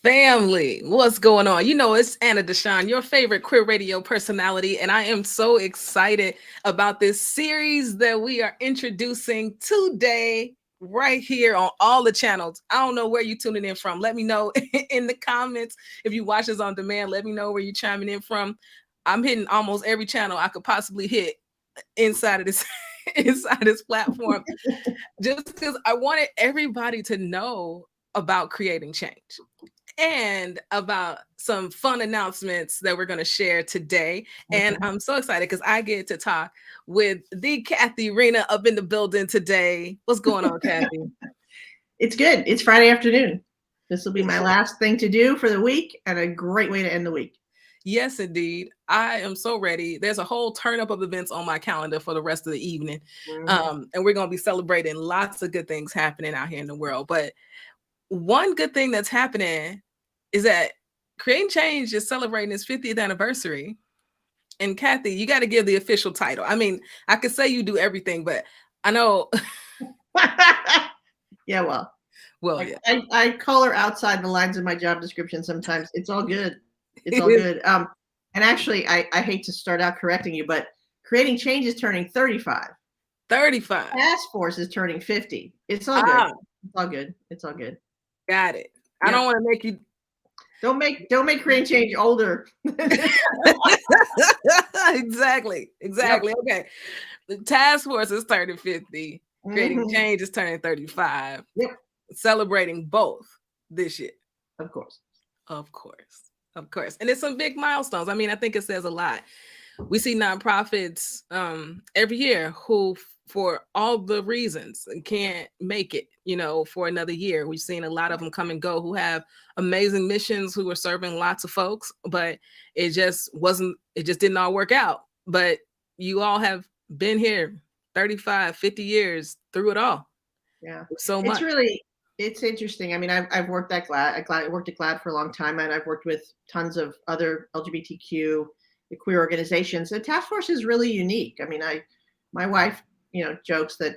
Family, what's going on? You know, it's Anna DeShawn, your favorite queer radio personality, and I am so excited about this series that we are introducing today, right here on all the channels. I don't know where you're tuning in from. Let me know in the comments. If you watch us on demand, let me know where you're chiming in from. I'm hitting almost every channel I could possibly hit inside of this inside this platform, just because I wanted everybody to know about creating change and about some fun announcements that we're going to share today. And I'm so excited because I get to talk with the Cathy Reena up in the building today. What's going on, Cathy? It's good. It's Friday afternoon. This will be my last thing to do for the week and a great way to end the week. Yes, indeed. I am so ready. There's a whole turn up of events on my calendar for the rest of the evening. And we're going to be celebrating lots of good things happening out here in the world. But one good thing that's happening is that Creating Change is celebrating its 50th anniversary. And Cathy, you got to give the official title. I mean, I could say you do everything, but I know. Yeah, I color outside the lines of my job description sometimes. It's all good. It's all good. And actually, I hate to start out correcting you, but Creating Change is turning 35. 35. Task Force is turning 50. It's all good. It's all good. It's all good. Got it. Yep. I don't want to make you. Don't make Creating Change older. Exactly. Yep. Okay. The Task Force is turning 50. Creating Change is turning 35. Yep. Celebrating both this year. Of course. And it's some big milestones. I mean, I think it says a lot. We see nonprofits every year who, for all the reasons, can't make it, for another year. We've seen a lot of them come and go who have amazing missions, who are serving lots of folks, but it just didn't all work out. But you all have been here 35, 50 years through it all. Yeah. So much. It's interesting. I mean, I've worked at GLAAD. I worked at GLAAD for a long time, and I've worked with tons of other LGBTQ queer organizations. The task force is really unique. I mean, my wife, jokes that,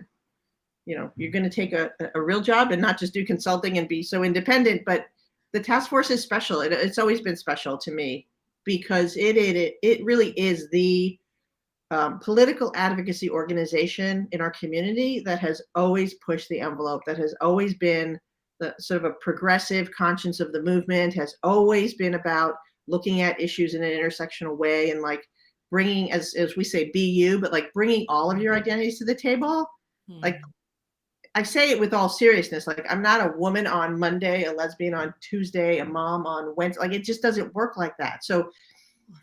you're going to take a real job and not just do consulting and be so independent. But the task force is special. It's always been special to me because it really is the political advocacy organization in our community that has always pushed the envelope, that has always been the sort of a progressive conscience of the movement, has always been about looking at issues in an intersectional way and like bringing, as we say, be you, but like bringing all of your identities to the table. Like I say it with all seriousness, like I'm not a woman on Monday, a lesbian on Tuesday, a mom on Wednesday. Like it just doesn't work like that. So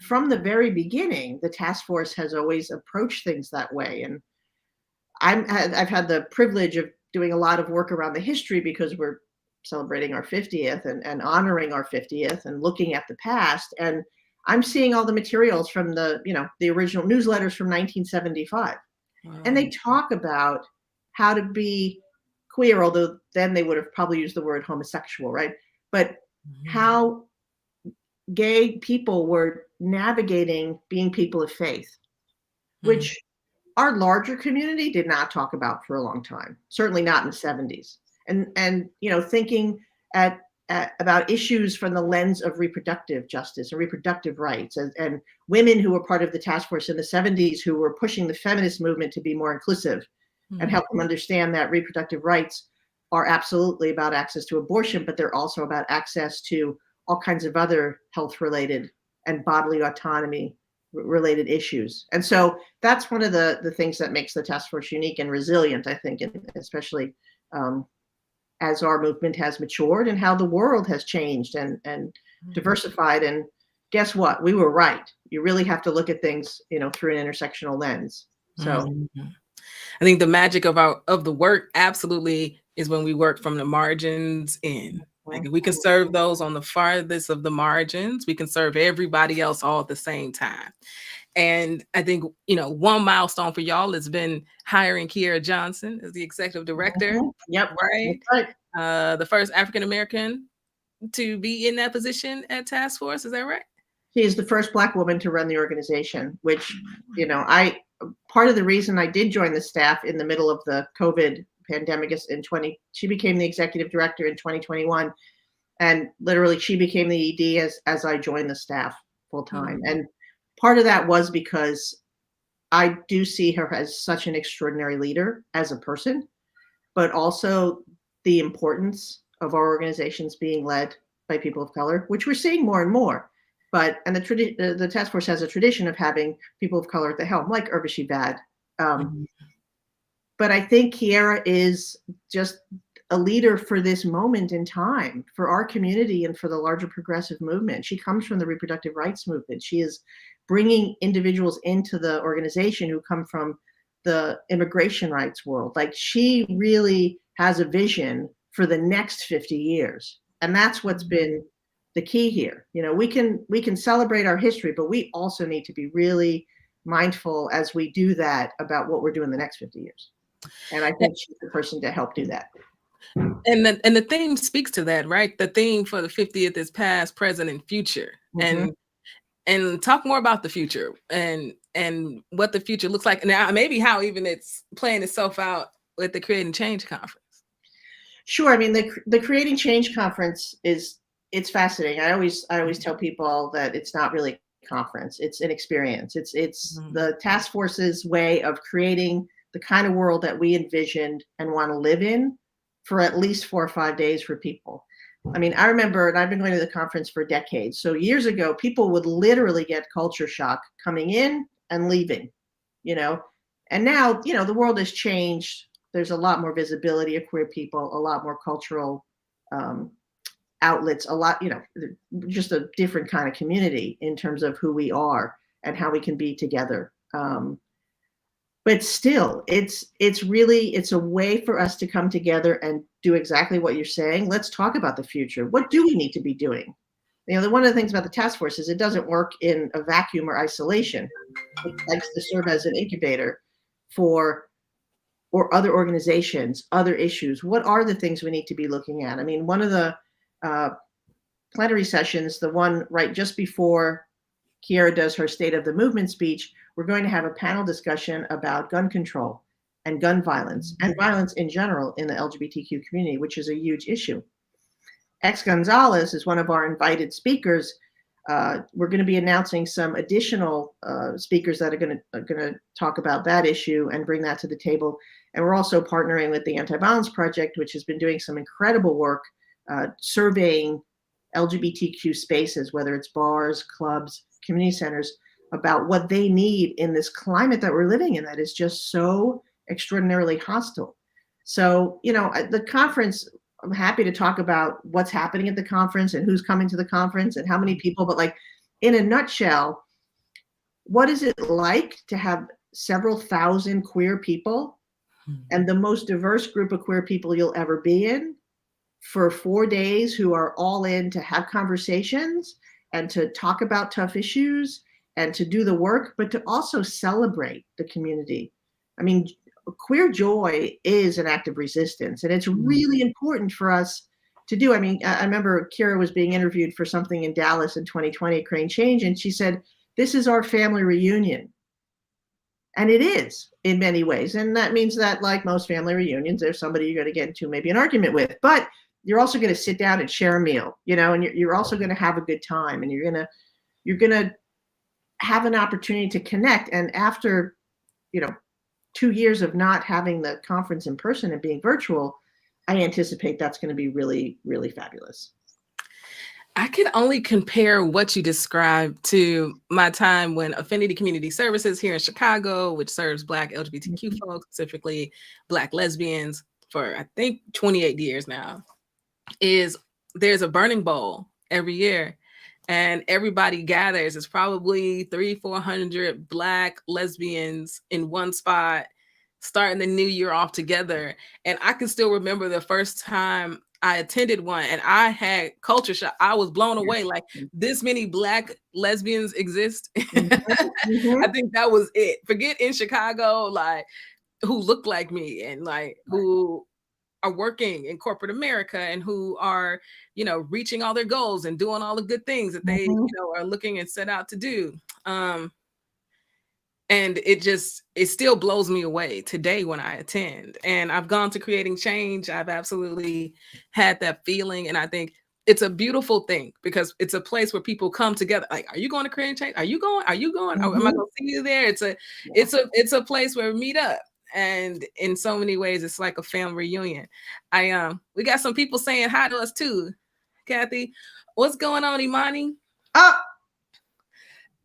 from the very beginning, the task force has always approached things that way. And I've had the privilege of doing a lot of work around the history because we're celebrating our 50th and honoring our 50th and looking at the past. And I'm seeing all the materials from the original newsletters from 1975. Wow. And they talk about how to be queer, although then they would have probably used the word homosexual, right? But how gay people were navigating being people of faith, which our larger community did not talk about for a long time, certainly not in the 70s. And thinking about issues from the lens of reproductive justice and reproductive rights, and women who were part of the task force in the 70s who were pushing the feminist movement to be more inclusive and help them understand that reproductive rights are absolutely about access to abortion, but they're also about access to all kinds of other health-related and bodily autonomy-related issues. And so that's one of the things that makes the task force unique and resilient, I think, and especially as our movement has matured and how the world has changed and diversified. And guess what? We were right. You really have to look at things, through an intersectional lens. So I think the magic of the work absolutely is when we work from the margins in. Like if we can serve those on the farthest of the margins, we can serve everybody else all at the same time. And I think, one milestone for y'all has been hiring Kiera Johnson as the executive director. Yep. Right. The first African-American to be in that position at Task Force. Is that right? She is the first Black woman to run the organization, which, part of the reason I did join the staff in the middle of the COVID pandemic is she became the executive director in 2021. And literally she became the ED as I joined the staff full time. Mhm. And part of that was because I do see her as such an extraordinary leader as a person, but also the importance of our organizations being led by people of color, which we're seeing more and more. And the task force has a tradition of having people of color at the helm, like Urvashi Bad. Um, Mhm. but I think Kiera is just a leader for this moment in time, for our community and for the larger progressive movement. She comes from the reproductive rights movement. She is bringing individuals into the organization who come from the immigration rights world. Like, she really has a vision for the next 50 years. And that's what's been the key here. You know, we can celebrate our history, but we also need to be really mindful as we do that about what we're doing the next 50 years. And I think she's the person to help do that. And the theme speaks to that, right? The theme for the 50th is past, present, and future. Mhm. And talk more about the future and what the future looks like now, maybe how even it's playing itself out with the Creating Change conference. Sure. I mean, the Creating Change conference it's fascinating. I always tell people that it's not really a conference. It's an experience. It's the task force's way of creating the kind of world that we envisioned and want to live in for at least 4 or 5 days for people. I mean, I remember, and I've been going to the conference for decades. So years ago, people would literally get culture shock coming in and leaving, you know. And now, you know, the world has changed. There's a lot more visibility of queer people, a lot more cultural um, outlets, a lot, you know, just a different kind of community in terms of who we are and how we can be together. But still, it's a way for us to come together and do exactly what you're saying. Let's talk about the future. What do we need to be doing? You know, one of the things about the task force is it doesn't work in a vacuum or isolation. It likes to serve as an incubator for or other organizations, other issues. What are the things we need to be looking at? I mean, one of the uh, plenary sessions, the one right just before Kiera does her State of the Movement speech, we're going to have a panel discussion about gun control and gun violence and violence in general in the LGBTQ community, which is a huge issue. X Gonzalez is one of our invited speakers. We're going to be announcing some additional speakers that are going to talk about that issue and bring that to the table. And we're also partnering with the Anti-Violence Project, which has been doing some incredible work surveying LGBTQ spaces, whether it's bars, clubs, community centers, about what they need in this climate that we're living in that is just so extraordinarily hostile. So, you know, the conference, I'm happy to talk about what's happening at the conference and who's coming to the conference and how many people, but like in a nutshell, what is it like to have several thousand queer people and the most diverse group of queer people you'll ever be in for 4 days who are all in to have conversations and to talk about tough issues and to do the work, but to also celebrate the community. I mean, queer joy is an act of resistance, and it's really important for us to do. I mean, I remember Kiera was being interviewed for something in Dallas in 2020 at Creating Change, and she said, "This is our family reunion." And it is in many ways. And that means that, like most family reunions, there's somebody you're going to get into maybe an argument with, but you're also going to sit down and share a meal, you know, and you're also going to have a good time, and you're going to have an opportunity to connect. And after, you know, 2 years of not having the conference in person and being virtual, I anticipate that's going to be really, really fabulous. I can only compare what you described to my time when Affinity Community Services here in Chicago, which serves Black LGBTQ folks, specifically Black lesbians, for I think 28 years now, is there's a burning bowl every year and everybody gathers. It's probably 300-400 Black lesbians in one spot, starting the new year off together. And I can still remember the first time I attended one and I had culture shock. I was blown away. Like, this many Black lesbians exist. I think that was it. Forget in Chicago, like, who look like me and like who are working in corporate America and who are, you know, reaching all their goals and doing all the good things that they, you know, are looking and set out to do. And it still blows me away today when I attend. And I've gone to Creating Change. I've absolutely had that feeling. And I think it's a beautiful thing because it's a place where people come together. Like, are you going to create change? Are you going? Are you going? Am I going to see you there? It's a place where we meet up. And in so many ways, it's like a family reunion. We got some people saying hi to us too. Cathy, what's going on, Imani?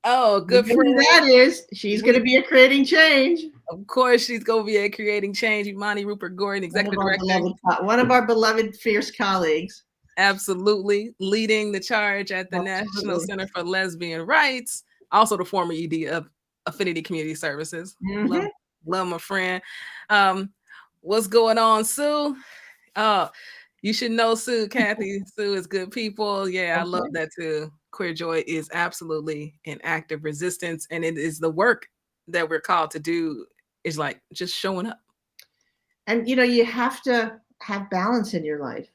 Oh, good friend. That is, she's going to be at Creating Change. Of course, she's going to be at Creating Change. Imani Rupert Gordon, executive director. One of our beloved fierce colleagues. Absolutely. Leading the charge at the National Center for Lesbian Rights. Also the former ED of Affinity Community Services. Love my friend. What's going on, Sue? You should know Sue, Cathy. Sue is good people. Yeah, I love that too. Queer Joy is absolutely an act of resistance, and it is the work that we're called to do is like just showing up. And you have to have balance in your life.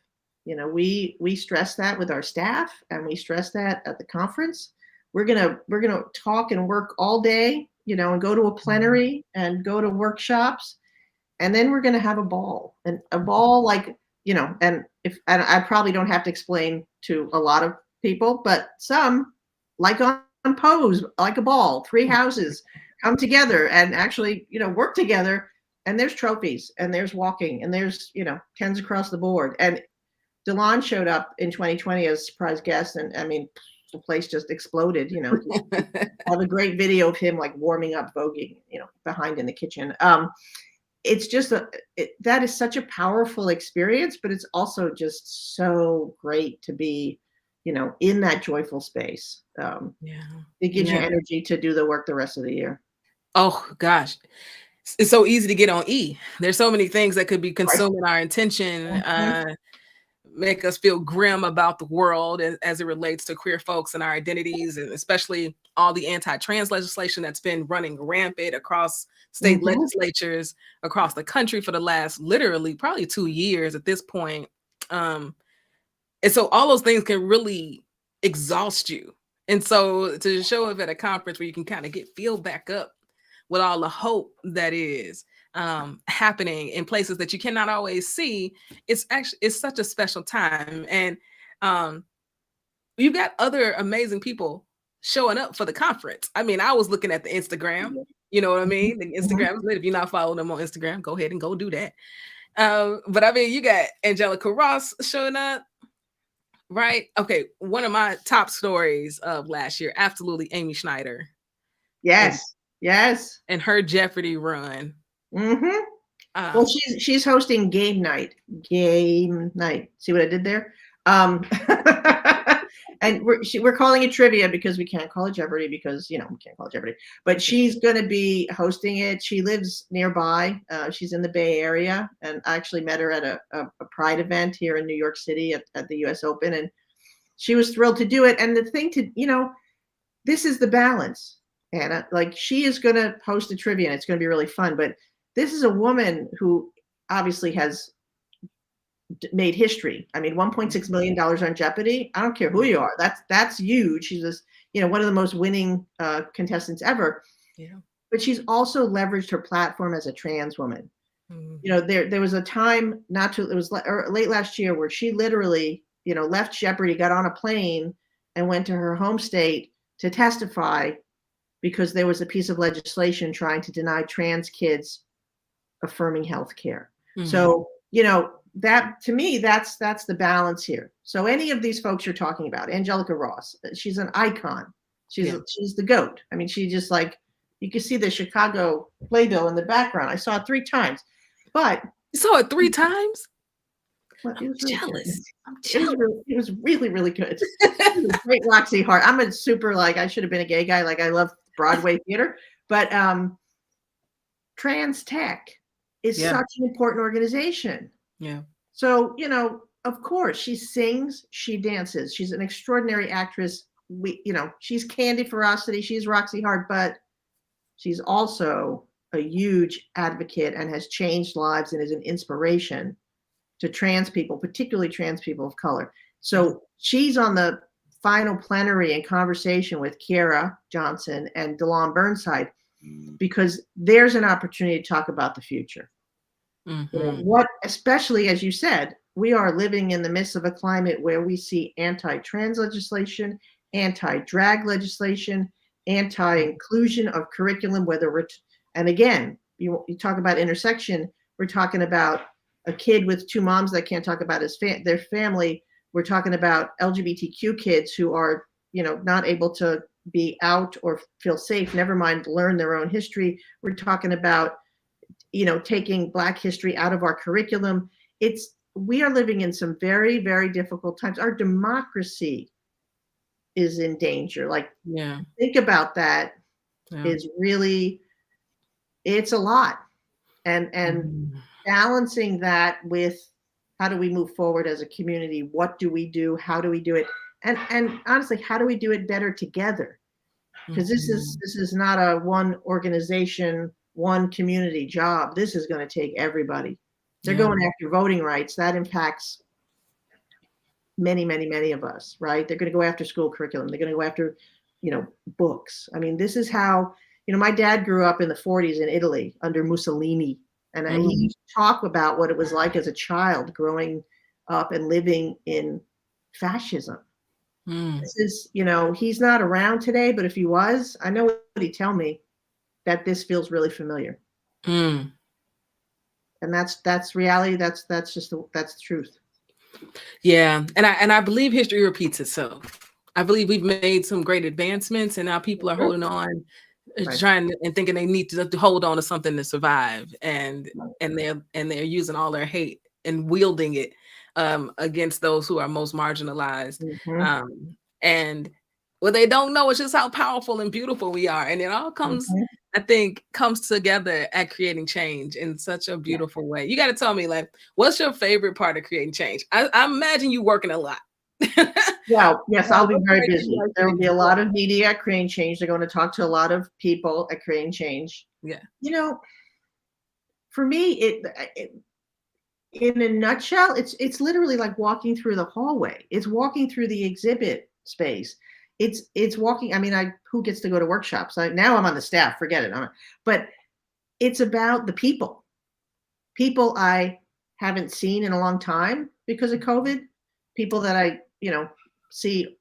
We stress that with our staff, and we stress that at the conference. We're gonna talk and work all day, and go to a plenary and go to workshops, and then we're gonna have a ball, and a ball like and I probably don't have to explain to a lot of people, but some like on Pose, like a ball, 3 houses come together and actually work together, and there's trophies, and there's walking, and there's tens across the board. And DeShawn showed up in 2020 as a surprise guest, and I mean the place just exploded. I have a great video of him like warming up, voguing behind in the kitchen. It's just that is such a powerful experience, but it's also just so great to be in that joyful space. It gives you energy to do the work the rest of the year. Oh gosh, it's so easy to get on E. There's so many things that could be consuming our attention, make us feel grim about the world as it relates to queer folks and our identities, and especially all the anti-trans legislation that's been running rampant across state legislatures across the country for the last literally probably 2 years at this point. And so all those things can really exhaust you. And so to show up at a conference where you can kind of feel back up with all the hope that is happening in places that you cannot always see, it's such a special time. And you got other amazing people showing up for the conference. I mean, I was looking at the Instagram, you know what I mean? The Instagram is lit. If you're not following them on Instagram, go ahead and go do that. But I mean, you got Angelica Ross showing up. Right. Okay. One of my top stories of last year, absolutely, Amy Schneider. Yes. And her Jeopardy run. Well, she's hosting game night. See what I did there? And we're calling it trivia because we can't call it Jeopardy because we can't call it Jeopardy. But she's going to be hosting it. She lives nearby. She's in the Bay Area, and I actually met her at a Pride event here in New York City at the U.S. Open, and she was thrilled to do it. And the thing this is the balance, Anna. Like, she is going to host a trivia, and it's going to be really fun. But this is a woman who obviously has made history. I mean, $1.6 million on Jeopardy. I don't care who you are. That's huge. She's just, one of the most winning contestants ever. Yeah. But she's also leveraged her platform as a trans woman. There was a time it was late last year where she literally, left Jeopardy, got on a plane, and went to her home state to testify because there was a piece of legislation trying to deny trans kids affirming health care. So, that, to me, that's the balance here. So any of these folks you're talking about, Angelica Ross, she's an icon. She's the GOAT. I mean, she just you can see the Chicago playbill in the background. I saw it 3 times, but you saw it 3 times. Well, I'm jealous. It was really, really good. Great Roxy Hart. I'm a super I should have been a gay guy. I love Broadway theater, but Trans Tech is such an important organization. Yeah. So, of course, she sings, she dances. She's an extraordinary actress. She's Candy Ferocity, she's Roxy Hart, but she's also a huge advocate and has changed lives and is an inspiration to trans people, particularly trans people of color. So she's on the final plenary in conversation with Kiera Johnson and DeLon Burnside because there's an opportunity to talk about the future. What, especially as you said, we are living in the midst of a climate where we see anti-trans legislation, anti-drag legislation, anti-inclusion of curriculum, whether we're, and again, you talk about intersection, we're talking about a kid with two moms that can't talk about their family. We're talking about LGBTQ kids who are, not able to be out or feel safe, never mind learn their own history. We're talking about, taking Black history out of our curriculum. We are living in some very, very difficult times. Our democracy is in danger. Like, think about that. Is really, it's a lot. And balancing that with how do we move forward as a community? What do we do? How do we do it? And honestly, how do we do it better together? Because this is not a one organization, one community job. This is going to take everybody. They're going after voting rights. That impacts many, many, many of us, right? They're going to go after school curriculum. They're going to go after, books. I mean, this is how, my dad grew up in the 40s in Italy under Mussolini. And he used to talk about what it was like as a child growing up and living in fascism. This is, he's not around today, but if he was, I know what he'd tell me, that this feels really familiar. And that's reality. That's the truth. Yeah. And I believe history repeats itself. I believe we've made some great advancements and now people are holding on, trying and thinking they need to hold on to something to survive. And they're using all their hate and wielding it against those who are most marginalized. And what they don't know is just how powerful and beautiful we are. And it all comes, I think, comes together at creating change in such a beautiful way. You got to tell me, like, what's your favorite part of creating change? I imagine you working a lot. Well, yes, I'll be very busy. There will be a lot of media at Creating Change. They're going to talk to a lot of people at Creating Change. Yeah. For me, it in a nutshell, it's literally like walking through the hallway. It's walking through the exhibit space. It's walking. I mean, who gets to go to workshops? Now I'm on the staff. Forget it. But it's about the people I haven't seen in a long time because of COVID. People that I, see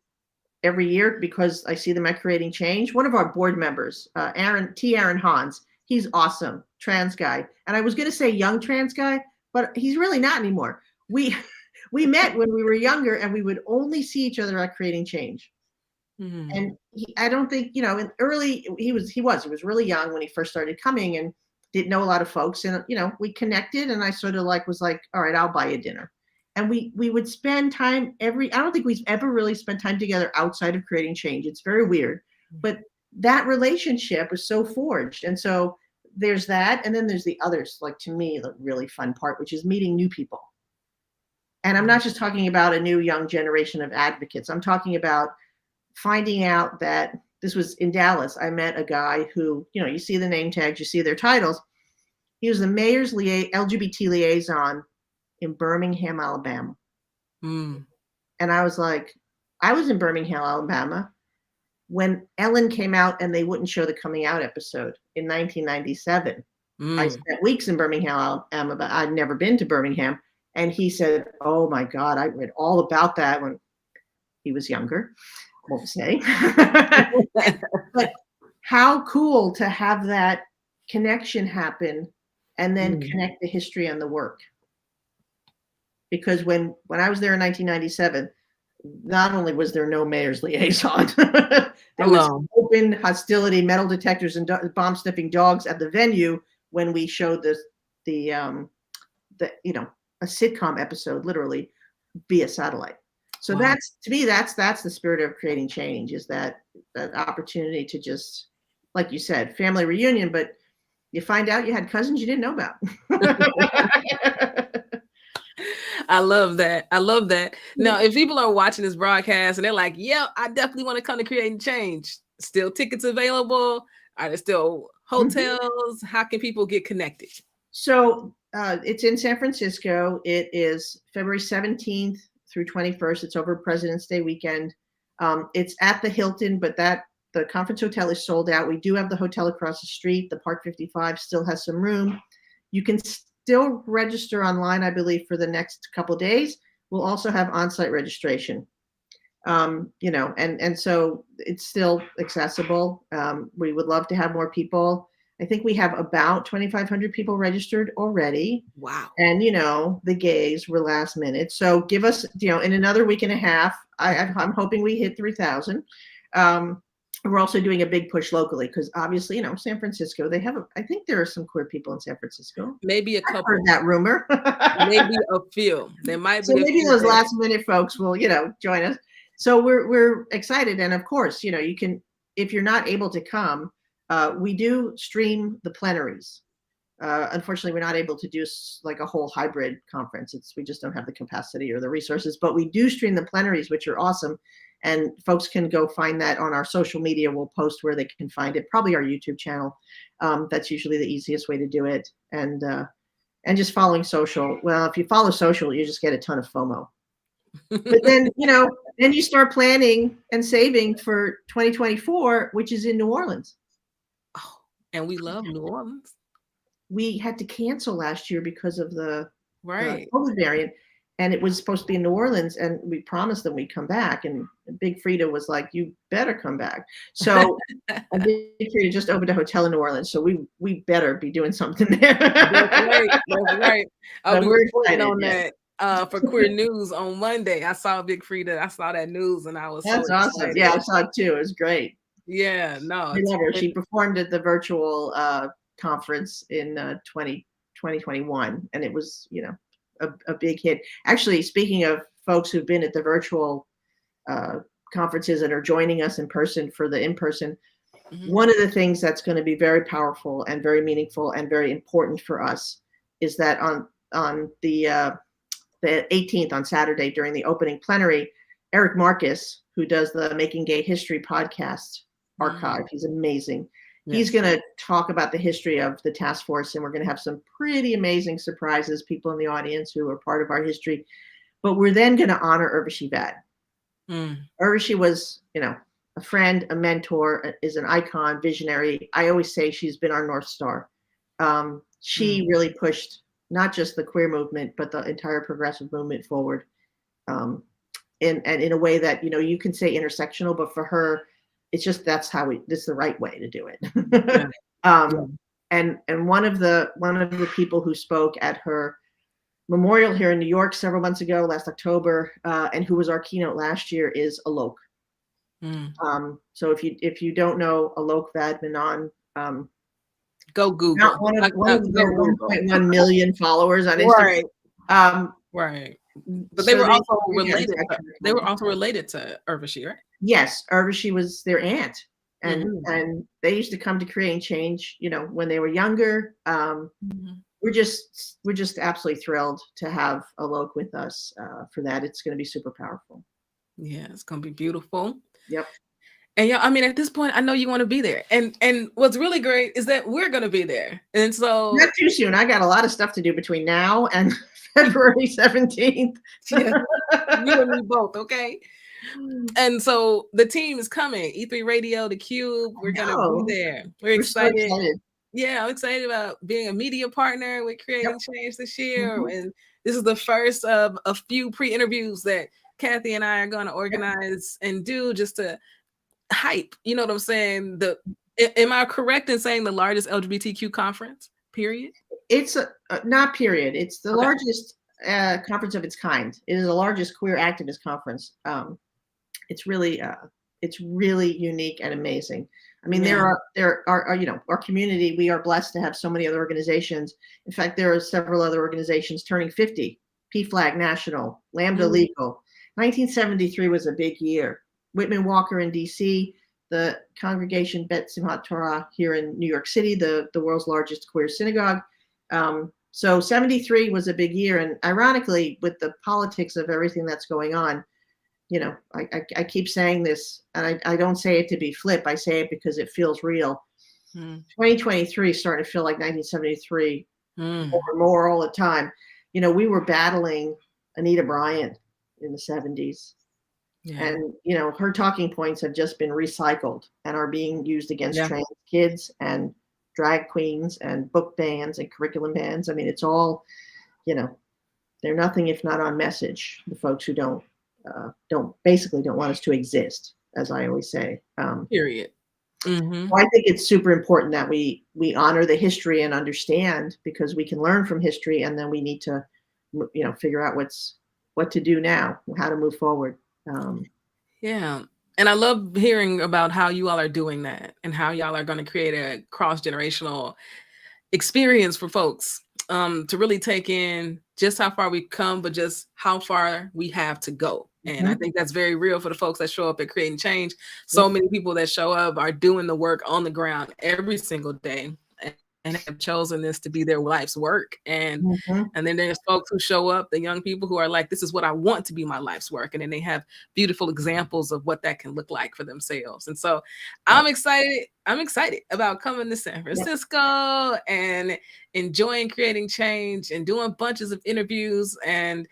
every year because I see them at Creating Change. One of our board members, Aaron Hans, he's awesome, trans guy. And I was going to say young trans guy, but he's really not anymore. We met when we were younger and we would only see each other at Creating Change. And I don't think, in early, he was really young when he first started coming and didn't know a lot of folks. And, we connected and I sort of was like, all right, I'll buy you dinner. And we would spend time I don't think we've ever really spent time together outside of Creating Change. It's very weird, but that relationship is so forged. And so there's that. And then there's the others, like to me, the really fun part, which is meeting new people. And I'm not just talking about a new young generation of advocates. I'm talking about finding out that this was in Dallas. I met a guy who, you see the name tags, you see their titles. He was the mayor's LGBT liaison in Birmingham, Alabama. And I was like, I was in Birmingham, Alabama when Ellen came out and they wouldn't show the coming out episode in 1997. I spent weeks in Birmingham, Alabama, but I'd never been to Birmingham. And he said, oh my God, I read all about that when he was younger. Won't say. But how cool to have that connection happen and then connect the history and the work. Because when I was there in 1997, not only was there no mayor's liaison, there was open hostility, metal detectors, and bomb sniffing dogs at the venue when we showed a sitcom episode, literally via satellite. So that's, to me, that's the spirit of Creating Change, is that opportunity to just, like you said, family reunion, but you find out you had cousins you didn't know about. I love that. Now, if people are watching this broadcast and they're like, yeah, I definitely want to come to Creating Change, still tickets available? Are there still hotels? How can people get connected? So it's in San Francisco. It is February 17th through 21st. It's over President's Day weekend. It's at the Hilton, but the conference hotel is sold out. We do have the hotel across the street. The Park 55 still has some room. You can still register online, I believe, for the next couple of days. We'll also have on-site registration. And so it's still accessible. We would love to have more people. I think we have about 2,500 people registered already. Wow. And, the gays were last minute. So give us, in another week and a half, I'm hoping we hit 3,000. We're also doing a big push locally because obviously, San Francisco, I think there are some queer people in San Francisco. Maybe a couple. I've heard that rumor. Maybe a few. There might be. So maybe those last minute folks will, join us. So we're excited. And of course, you can, if you're not able to come, we do stream the plenaries. Unfortunately, we're not able to do like a whole hybrid conference. We just don't have the capacity or the resources, but we do stream the plenaries, which are awesome. And folks can go find that on our social media. We'll post where they can find it, probably our YouTube channel. That's usually the easiest way to do it. And just following social. Well, if you follow social, you just get a ton of FOMO. But then, then you start planning and saving for 2024, which is in New Orleans. Oh, and we love New Orleans. We had to cancel last year because of the COVID variant. And it was supposed to be in New Orleans, and we promised them we'd come back. And Big Frida was like, "You better come back." So Big Frida just opened a hotel in New Orleans, so we better be doing something there. That's right. I'll be reporting on that for Queer News on Monday. I saw Big Frida. I saw that news, and I was That's so awesome. excited. Yeah, I saw it too. It was great. Yeah, no, I love her. She performed at the virtual conference in 2021, and it was, a big hit. Actually, speaking of folks who've been at the virtual conferences and are joining us in person for the in-person, one of the things that's going to be very powerful and very meaningful and very important for us is that on the 18th, on Saturday, during the opening plenary, Eric Marcus, who does the Making Gay History podcast archive, he's amazing. Yes. He's going to talk about the history of the task force, and we're going to have some pretty amazing surprises, people in the audience who are part of our history. But we're then going to honor Urvashi Vad. Urvashi was, a friend, a mentor, is an icon, visionary. I always say she's been our North Star. She really pushed not just the queer movement, but the entire progressive movement forward. And in a way that, you can say intersectional, but for her, it's just this is the right way to do it. And one of the people who spoke at her memorial here in New York several months ago, last October, and who was our keynote last year, is Alok. So if you don't know Alok Vad Menon, go Google. Not one of their 1.1 million followers on Instagram. Right. But they were also related. They were also related to Urvashi, right? Yes, Urvashi was their aunt, and they used to come to Creating Change, when they were younger. We're just absolutely thrilled to have Alok with us for that. It's going to be super powerful. Yeah, it's going to be beautiful. Yep. And at this point, I know you want to be there. And what's really great is that we're going to be there. And so not too soon. I got a lot of stuff to do between now and February 17th. Yeah, you and me both, okay? And so the team is coming. E3 Radio, the Cube, we're going to be there. We're excited. So excited. Yeah, I'm excited about being a media partner with Creating Change this year. And this is the first of a few pre-interviews that Cathy and I are going to organize and do just to hype. You know what I'm saying? Am I correct in saying the largest LGBTQ conference, period? It's not period. It's the largest conference of its kind. It is the largest queer activist conference. It's really unique and amazing. I mean, there are our community. We are blessed to have so many other organizations. In fact, there are several other organizations turning 50. PFLAG National, Lambda Legal. 1973 was a big year. Whitman Walker in DC, the Congregation Bet Simchat Torah here in New York City, the world's largest queer synagogue. So 73 was a big year. And ironically, with the politics of everything that's going on, I keep saying this, and I don't say it to be flip. I say it because it feels real. 2023 is starting to feel like 1973 more all the time. We were battling Anita Bryant in the 70s. Yeah. And, her talking points have just been recycled and are being used against trans kids and drag queens and book bands and curriculum bands. I mean, it's all, they're nothing if not on message. The folks who don't want us to exist, as I always say. Period. Mm-hmm. So I think it's super important that we honor the history and understand, because we can learn from history, and then we need to, figure out what to do now, how to move forward. Yeah. And I love hearing about how you all are doing that and how y'all are going to create a cross-generational experience for folks to really take in just how far we've come, but just how far we have to go. And I think that's very real for the folks that show up at Creating Change. So many people that show up are doing the work on the ground every single day and have chosen this to be their life's work. And then there's folks who show up, the young people who are like, this is what I want to be my life's work. And then they have beautiful examples of what that can look like for themselves. And so I'm excited. I'm excited about coming to San Francisco and enjoying Creating Change and doing bunches of interviews and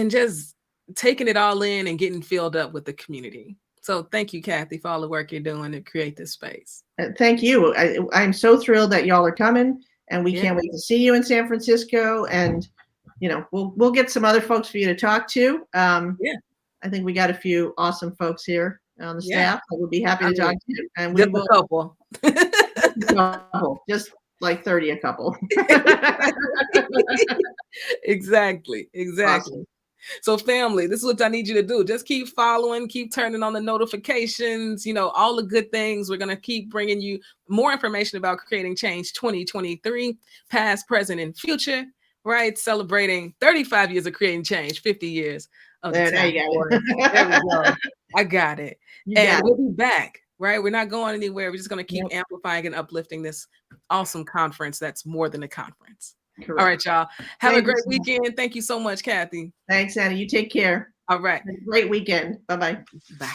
just taking it all in and getting filled up with the community. So thank you, Cathy, for all the work you're doing to create this space. Thank you. I'm so thrilled that y'all are coming, and we can't wait to see you in San Francisco. And, we'll get some other folks for you to talk to. I think we got a few awesome folks here on the staff that would be happy to talk to you. And we will. A couple. Just like 30 a couple. Exactly. Awesome. So family, this is what I need you to do. Just keep following, keep turning on the notifications, all the good things. We're going to keep bringing you more information about Creating Change 2023, past, present, and future, right? Celebrating 35 years of Creating Change, 50 years of the there you go. There we go. I got it. We'll be back, right? We're not going anywhere. We're just going to keep amplifying and uplifting this awesome conference that's more than a conference. Correct. All right, y'all. Have a great weekend. Thank you so much, Cathy. Thanks, Anna. You take care. All right. Have a great weekend. Bye-bye. Bye.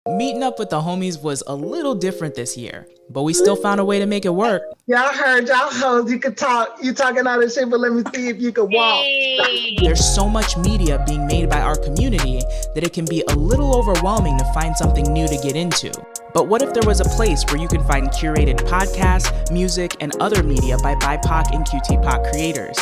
Meeting up with the homies was a little different this year, but we still found a way to make it work. Y'all heard y'all hoes. You could talk. You talking all this shit, but let me see if you could walk. There's so much media being made by our community that it can be a little overwhelming to find something new to get into. But what if there was a place where you can find curated podcasts, music, and other media by BIPOC and QTPOC creators?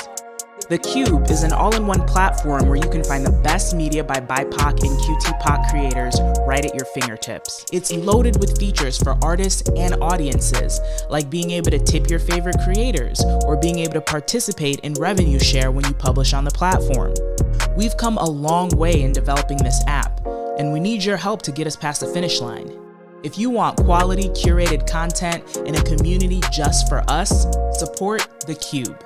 The Cube is an all-in-one platform where you can find the best media by BIPOC and QTPOC creators right at your fingertips. It's loaded with features for artists and audiences, like being able to tip your favorite creators or being able to participate in revenue share when you publish on the platform. We've come a long way in developing this app, and we need your help to get us past the finish line. If you want quality, curated content in a community just for us, support The Cube.